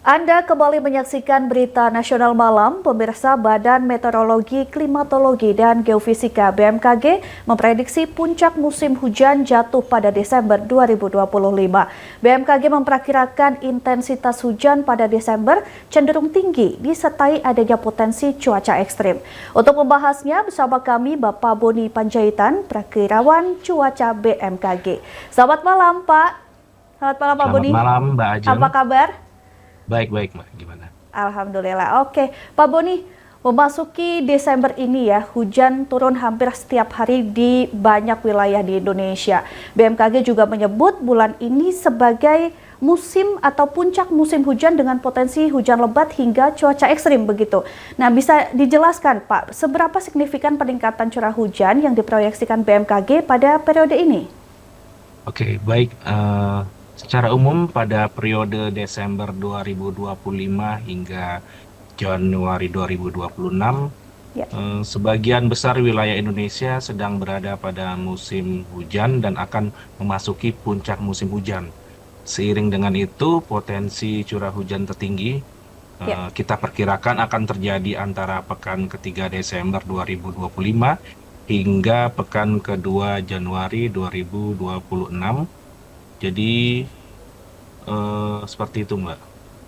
Anda kembali menyaksikan Berita Nasional Malam. Pemirsa, Badan Meteorologi, Klimatologi, dan Geofisika (BMKG) memprediksi puncak musim hujan jatuh pada Desember 2025. BMKG memperkirakan intensitas hujan pada Desember cenderung tinggi disertai adanya potensi cuaca ekstrim. Untuk membahasnya bersama kami Bapak Boni Panjaitan, Prakirawan Cuaca BMKG. Selamat malam, Pak. Selamat malam, Pak Boni. Selamat malam, Mbak Ajeng. Apa kabar? Baik-baik, Mbak. Gimana? Alhamdulillah. Oke, Pak Boni, memasuki Desember ini ya, hujan turun hampir setiap hari di banyak wilayah di Indonesia. BMKG juga menyebut bulan ini sebagai musim atau puncak musim hujan dengan potensi hujan lebat hingga cuaca ekstrim begitu. Nah, bisa dijelaskan Pak, seberapa signifikan peningkatan curah hujan yang diproyeksikan BMKG pada periode ini? Oke, baik. Secara umum pada periode Desember 2025 hingga Januari 2026, Ya, sebagian besar wilayah Indonesia sedang berada pada musim hujan dan akan memasuki puncak musim hujan. Seiring dengan itu, potensi curah hujan tertinggi ya. kita perkirakan akan terjadi antara pekan ketiga Desember 2025 hingga pekan kedua Januari 2026. Jadi seperti itu, Mbak.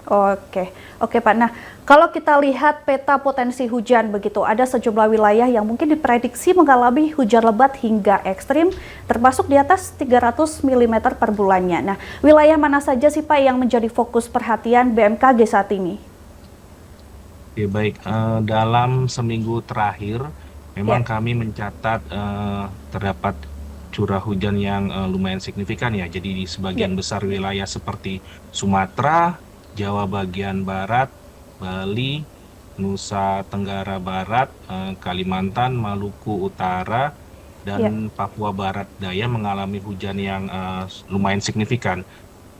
Oke, oke Pak. Nah, kalau kita lihat peta potensi hujan begitu, ada sejumlah wilayah yang mungkin diprediksi mengalami hujan lebat hingga ekstrim, termasuk di atas 300 mm per bulannya. Nah, wilayah mana saja sih Pak yang menjadi fokus perhatian BMKG saat ini? Ya, baik. Dalam seminggu terakhir, memang Ya, kami mencatat terdapat curah hujan yang lumayan signifikan ya. Jadi di ya, sebagian besar wilayah seperti Sumatera, Jawa bagian barat, Bali, Nusa Tenggara Barat, Kalimantan, Maluku Utara, ya. dan Papua Barat Daya mengalami hujan yang lumayan signifikan.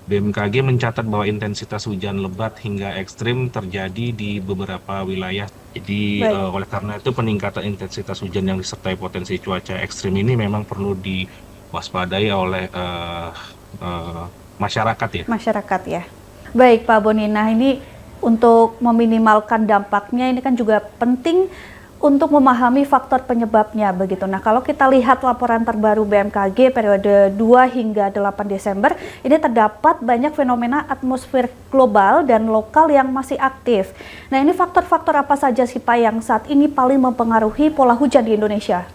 BMKG mencatat bahwa intensitas hujan lebat hingga ekstrim terjadi di beberapa wilayah. Jadi Baik. oleh karena itu peningkatan intensitas hujan yang disertai potensi cuaca ekstrim ini memang perlu diwaspadai oleh eh, masyarakat ya. Masyarakat ya. Baik Pak Boni, nah ini untuk meminimalkan dampaknya ini kan juga penting untuk memahami faktor penyebabnya begitu. Nah, kalau kita lihat laporan terbaru BMKG periode 2 hingga 8 Desember, ini terdapat banyak fenomena atmosfer global dan lokal yang masih aktif. Nah, ini faktor-faktor apa saja sih Pak yang saat ini paling mempengaruhi pola hujan di Indonesia?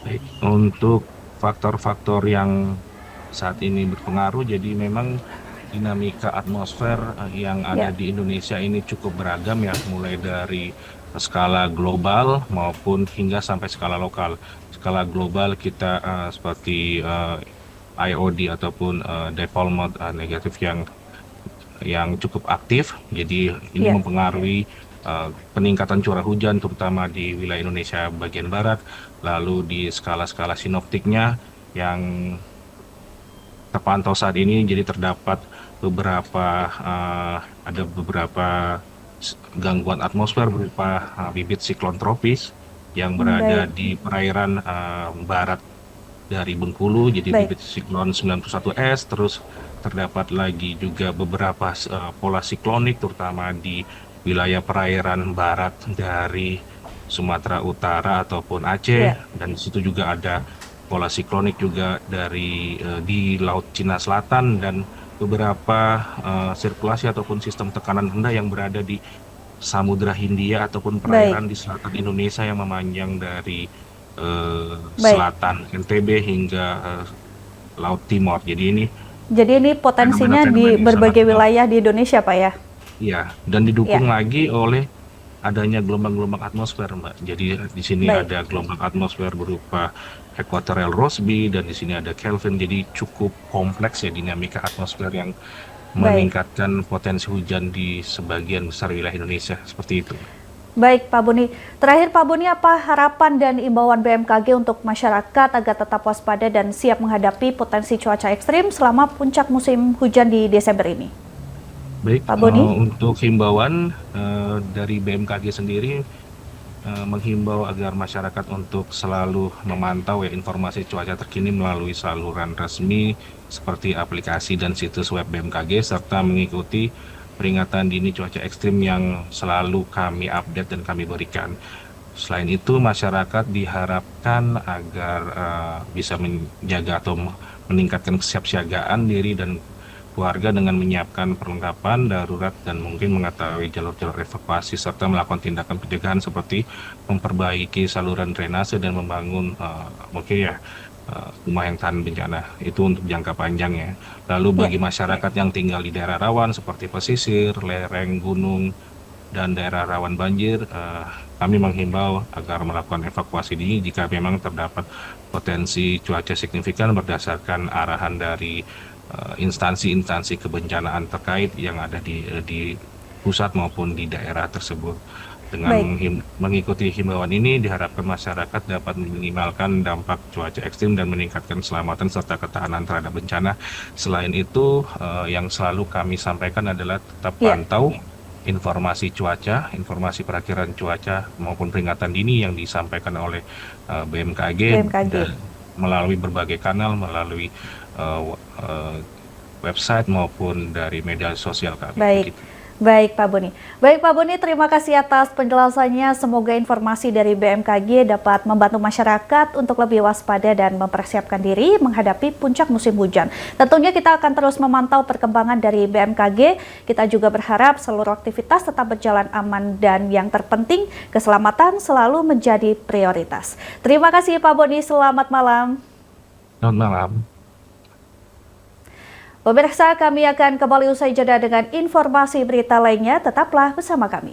Baik, untuk faktor-faktor yang saat ini berpengaruh, jadi memang dinamika atmosfer yang ada Ya, di Indonesia ini cukup beragam ya, mulai dari skala global maupun hingga sampai skala lokal. Skala global kita seperti IOD ataupun dipole mode negatif yang cukup aktif, jadi ini ya, mempengaruhi peningkatan curah hujan terutama di wilayah Indonesia bagian barat. Lalu di skala-skala sinoptiknya yang terpantau saat ini, jadi terdapat ada beberapa gangguan atmosfer berupa bibit siklon tropis yang berada baik, di perairan barat dari Bengkulu, jadi baik, bibit siklon 91S. Terus terdapat lagi juga beberapa pola siklonik terutama di wilayah perairan barat dari Sumatera Utara ataupun Aceh, ya, dan di situ juga ada pola siklonik juga di Laut Cina Selatan, dan beberapa sirkulasi ataupun sistem tekanan rendah yang berada di Samudra Hindia ataupun baik, perairan di selatan Indonesia yang memanjang dari baik. selatan NTB hingga Laut Timur. Jadi ini Jadi ini potensinya di fenomena-fenomena yang sangat berbagai wilayah di Indonesia, Pak ya? ya, dan Ya, didukung lagi oleh adanya gelombang-gelombang atmosfer, Mbak. Jadi di sini baik, ada gelombang atmosfer berupa equatorial Rossby, dan di sini ada Kelvin. Jadi cukup kompleks ya dinamika atmosfer yang baik. meningkatkan potensi hujan di sebagian besar wilayah Indonesia. Seperti itu. Baik, Pak Boni. Terakhir, Pak Boni, apa harapan dan imbauan BMKG untuk masyarakat agar tetap waspada dan siap menghadapi potensi cuaca ekstrim selama puncak musim hujan di Desember ini? Baik, Pak Boni? untuk himbauan dari BMKG sendiri, menghimbau agar masyarakat untuk selalu memantau ya informasi cuaca terkini melalui saluran resmi seperti aplikasi dan situs web BMKG serta mengikuti peringatan dini cuaca ekstrim yang selalu kami update dan kami berikan. Selain itu, masyarakat diharapkan agar bisa menjaga atau meningkatkan kesiapsiagaan diri dan keluarga dengan menyiapkan perlengkapan darurat dan mungkin mengetahui jalur-jalur evakuasi serta melakukan tindakan pencegahan seperti memperbaiki saluran drainase dan membangun mungkin ya rumah yang tahan bencana itu untuk jangka panjang ya. Lalu bagi masyarakat yang tinggal di daerah rawan seperti pesisir, lereng gunung dan daerah rawan banjir, kami menghimbau agar melakukan evakuasi dini jika memang terdapat potensi cuaca signifikan berdasarkan arahan dari instansi-instansi kebencanaan terkait yang ada di pusat maupun di daerah tersebut. Dengan Baik. mengikuti himbauan ini, diharapkan masyarakat dapat meminimalkan dampak cuaca ekstrim dan meningkatkan keselamatan serta ketahanan terhadap bencana. Selain itu, yang selalu kami sampaikan adalah tetap Ya, pantau informasi cuaca, informasi perakiraan cuaca maupun peringatan dini yang disampaikan oleh BMKG BMKG. dan melalui berbagai kanal, melalui website maupun dari media sosial kami. Baik. Begitu. Baik Pak Boni. Baik Pak Boni, terima kasih atas penjelasannya. Semoga informasi dari BMKG dapat membantu masyarakat untuk lebih waspada dan mempersiapkan diri menghadapi puncak musim hujan. Tentunya kita akan terus memantau perkembangan dari BMKG. Kita juga berharap seluruh aktivitas tetap berjalan aman dan yang terpenting keselamatan selalu menjadi prioritas. Terima kasih Pak Boni, selamat malam. Selamat malam. Pemirsa, kami akan kembali usai jeda dengan informasi berita lainnya. Tetaplah bersama kami.